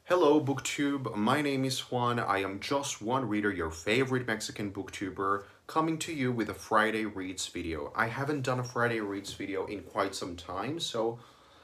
Hello, BookTube. My name is Juan. I am just one reader, your favorite Mexican booktuber, coming to you with a Friday Reads video. I haven't done a Friday Reads video in quite some time, so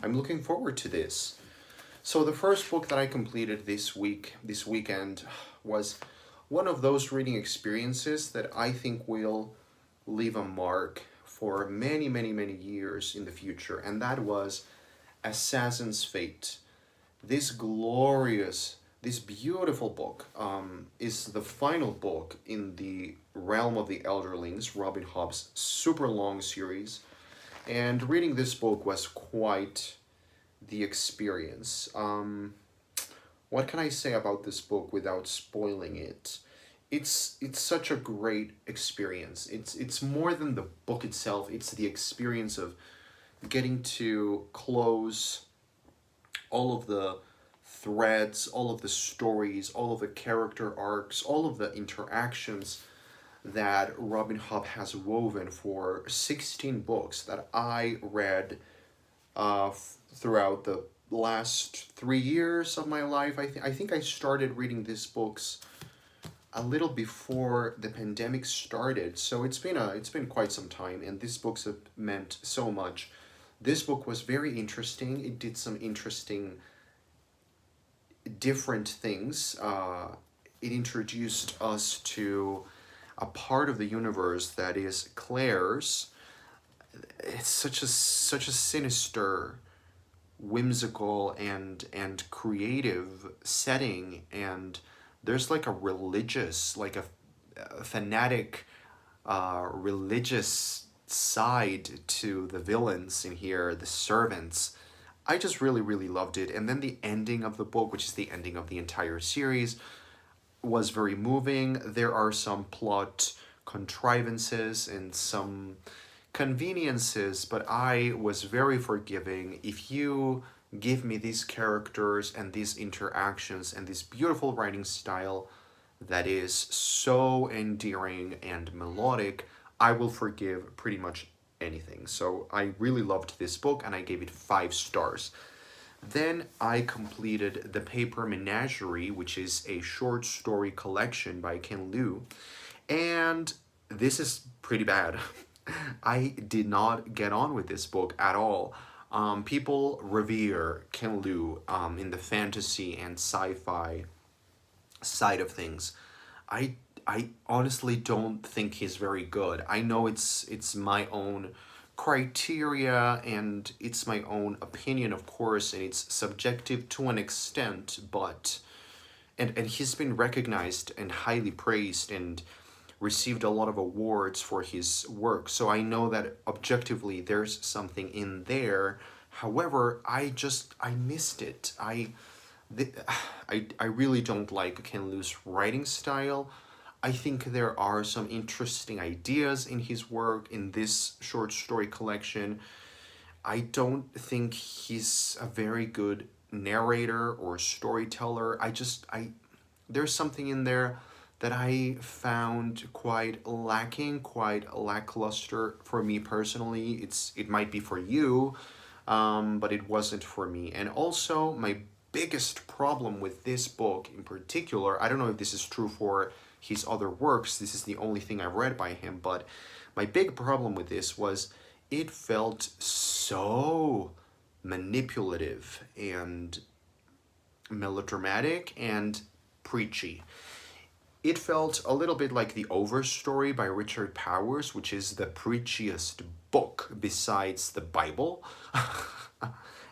I'm looking forward to this. So the first book that I completed this weekend, was one of those reading experiences that I think will leave a mark for many, many, many years in the future, and that was Assassin's Fate. This glorious, this beautiful book is the final book in the realm of the Elderlings, Robin Hobb's super long series. And reading this book was quite the experience. What can I say about this book without spoiling it? It's such a great experience. It's more than the book itself. It's the experience of getting to close all of the threads, all of the stories, all of the character arcs, all of the interactions that Robin Hobb has woven for 16 books that I read throughout the last 3 years of my life. I think I started reading these books a little before the pandemic started, so it's been quite some time, and these books have meant so much. This book was very interesting. It did some interesting different things. It introduced us to a part of the universe that is Claire's. It's such a sinister, whimsical, and creative setting, and there's like a religious, like a fanatic, religious side to the villains in here, the servants. I just really, really loved it. And then the ending of the book, which is the ending of the entire series, was very moving. There are some plot contrivances and some conveniences, but I was very forgiving. If you give me these characters and these interactions and this beautiful writing style that is so endearing and melodic, I will forgive pretty much anything. So I really loved this book and I gave it 5 stars. Then I completed The Paper Menagerie, which is a short story collection by Ken Liu. And this is pretty bad. I did not get on with this book at all. People revere Ken Liu in the fantasy and sci-fi side of things. I I honestly don't think he's very good. I know it's my own criteria and it's my own opinion, of course, and it's subjective to an extent, but and he's been recognized and highly praised and received a lot of awards for his work. So I know that objectively there's something in there. However, I missed it. The, I really don't like Ken Liu's writing style. I think there are some interesting ideas in his work in this short story collection. I don't think he's a very good narrator or storyteller. I there's something in there that I found quite lacking, quite lackluster for me personally. It might be for you, but it wasn't for me. And also, my biggest problem with this book in particular, I don't know if this is true for his other works, this is the only thing I've read by him, but my big problem with this was it felt so manipulative and melodramatic and preachy. It felt a little bit like The Overstory by Richard Powers, which is the preachiest book besides the Bible.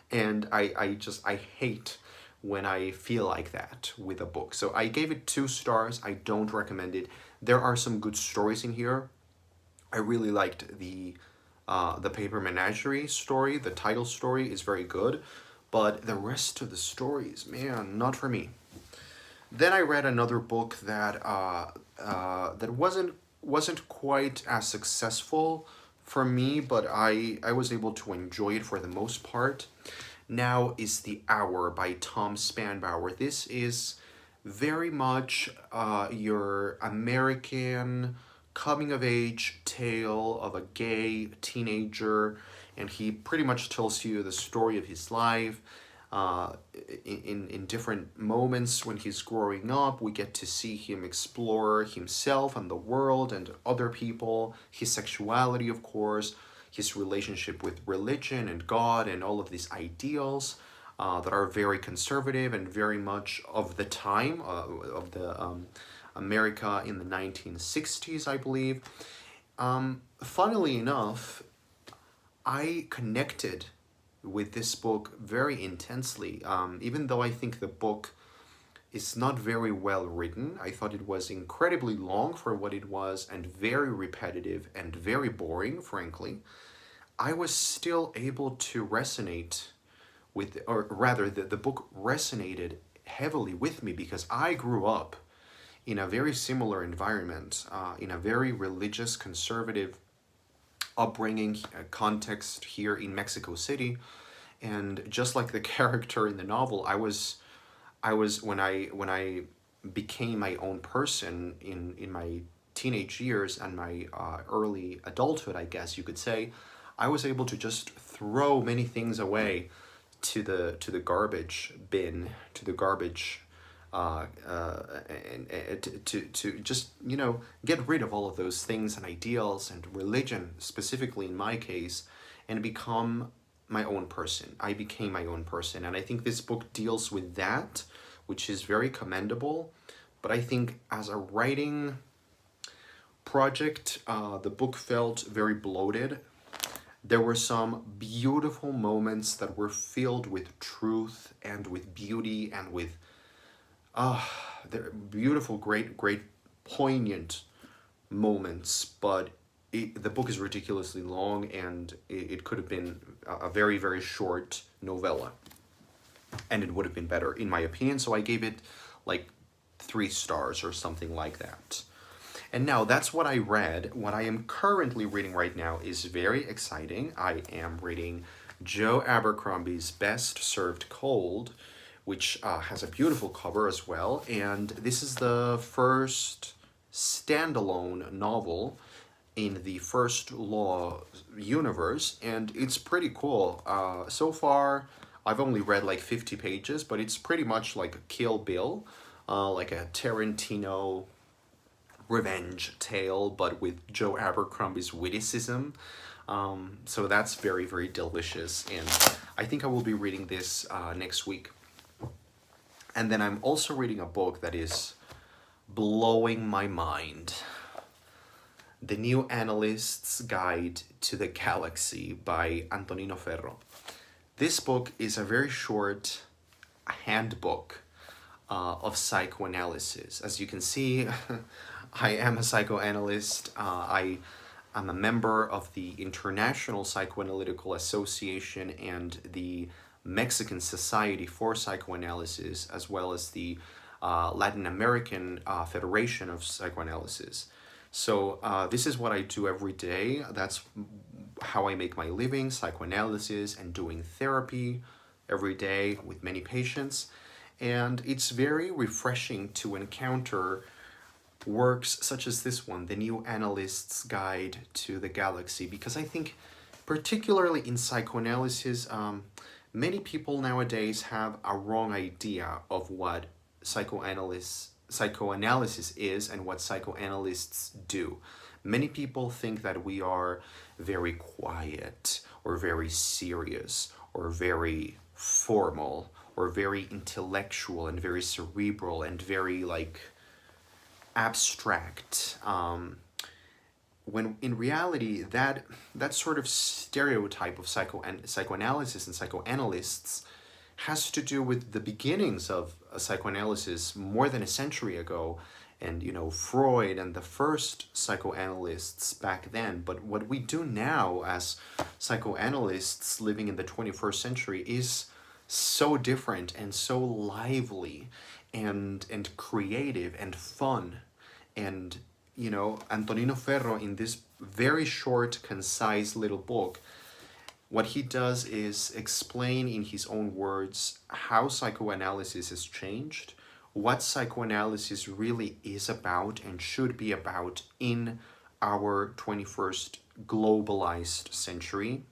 And I hate when I feel like that with a book. So I gave it 2 stars. I don't recommend it. There are some good stories in here. I really liked the Paper Menagerie story. The title story is very good, but the rest of the stories, man, not for me. Then I read another book that wasn't quite as successful for me, but I was able to enjoy it for the most part. Now is The Hour by Tom Spanbauer. This is very much your American coming of age tale of a gay teenager, and he pretty much tells you the story of his life. uh, in different moments when he's growing up. We get to see him explore himself and the world and other people, his sexuality, of course, his relationship with religion and God, and all of these ideals that are very conservative and very much of the time, of the America in the 1960s, I believe. Funnily enough, I connected with this book very intensely. Even though I think the book is not very well written, I thought it was incredibly long for what it was and very repetitive and very boring, frankly. I was still able to resonate with, or rather, the book resonated heavily with me because I grew up in a very similar environment, in a very religious, conservative upbringing, context here in Mexico City. And just like the character in the novel, I was when I became my own person in my teenage years and my early adulthood, I guess you could say, I was able to just throw many things away to the garbage bin, to the garbage, and to just get rid of all of those things and ideals and religion, specifically in my case, and become my own person. I became my own person, and I think this book deals with that, which is very commendable. But I think as a writing project, the book felt very bloated. There were some beautiful moments that were filled with truth and with beauty and with beautiful, great, poignant moments, but the book is ridiculously long, and it could have been a very, very short novella, and it would have been better, in my opinion. So I gave it like 3 stars or something like that. And now that's what I read. What I am currently reading right now is very exciting. I am reading Joe Abercrombie's Best Served Cold, which has a beautiful cover as well. And this is the first standalone novel in the First Law universe, and it's pretty cool. So far, I've only read like 50 pages, but it's pretty much like a Kill Bill, like a Tarantino revenge tale, but with Joe Abercrombie's witticism. So that's very, very delicious, and I think I will be reading this next week. And then I'm also reading a book that is blowing my mind. The New Analyst's Guide to the Galaxy by Antonino Ferro. This book is a very short handbook of psychoanalysis. As you can see, I am a psychoanalyst. I am a member of the International Psychoanalytical Association and the Mexican Society for Psychoanalysis, as well as the Latin American Federation of Psychoanalysis. So this is what I do every day. That's how I make my living, psychoanalysis and doing therapy every day with many patients. And it's very refreshing to encounter works such as this one, The New Analyst's Guide to the Galaxy, because I think particularly in psychoanalysis, many people nowadays have a wrong idea of what psychoanalysis is and what psychoanalysts do. Many people think that we are very quiet or very serious or very formal or very intellectual and very cerebral and very like abstract. When in reality, that sort of stereotype of psychoanalysis and psychoanalysts has to do with the beginnings of psychoanalysis more than a century ago, and Freud and the first psychoanalysts back then. But what we do now as psychoanalysts living in the 21st century is so different and so lively and creative and fun. And Antonino Ferro, in this very short, concise little book, what he does is explain in his own words how psychoanalysis has changed, what psychoanalysis really is about and should be about in our 21st globalized century,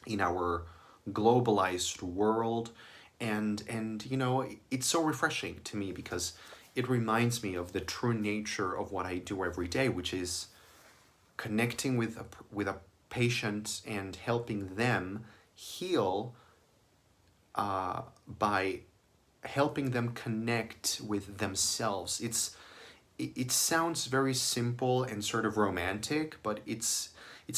in our globalized world, And you know, it's so refreshing to me because it reminds me of the true nature of what I do every day, which is connecting with a patient and helping them heal by helping them connect with themselves. It sounds very simple and sort of romantic, but it's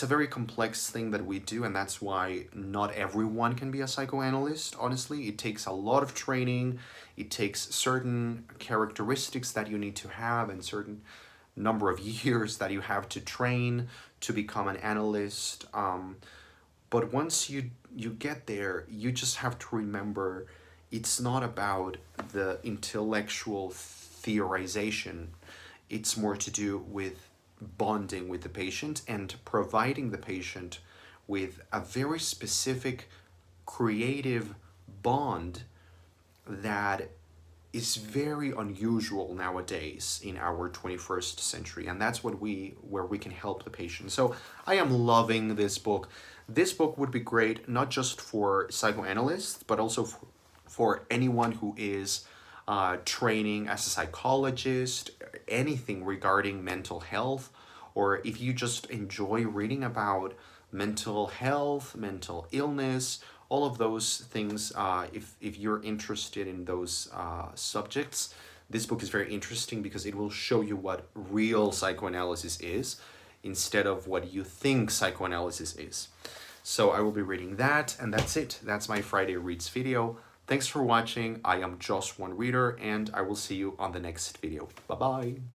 a very complex thing that we do, and that's why not everyone can be a psychoanalyst. Honestly, it takes a lot of training. It takes certain characteristics that you need to have and certain number of years that you have to train to become an analyst. But once you get there, you just have to remember it's not about the intellectual theorization. It's more to do with bonding with the patient and providing the patient with a very specific creative bond that is very unusual nowadays in our 21st century, and that's where we can help the patient. So I am loving this book. This book would be great not just for psychoanalysts but also for anyone who is training as a psychologist, anything regarding mental health, or if you just enjoy reading about mental health, mental illness, all of those things. If you're interested in those subjects, this book is very interesting because it will show you what real psychoanalysis is instead of what you think psychoanalysis is. So I will be reading that, and that's it. That's my Friday Reads video. Thanks for watching. I am just one reader, and I will see you on the next video. Bye-bye.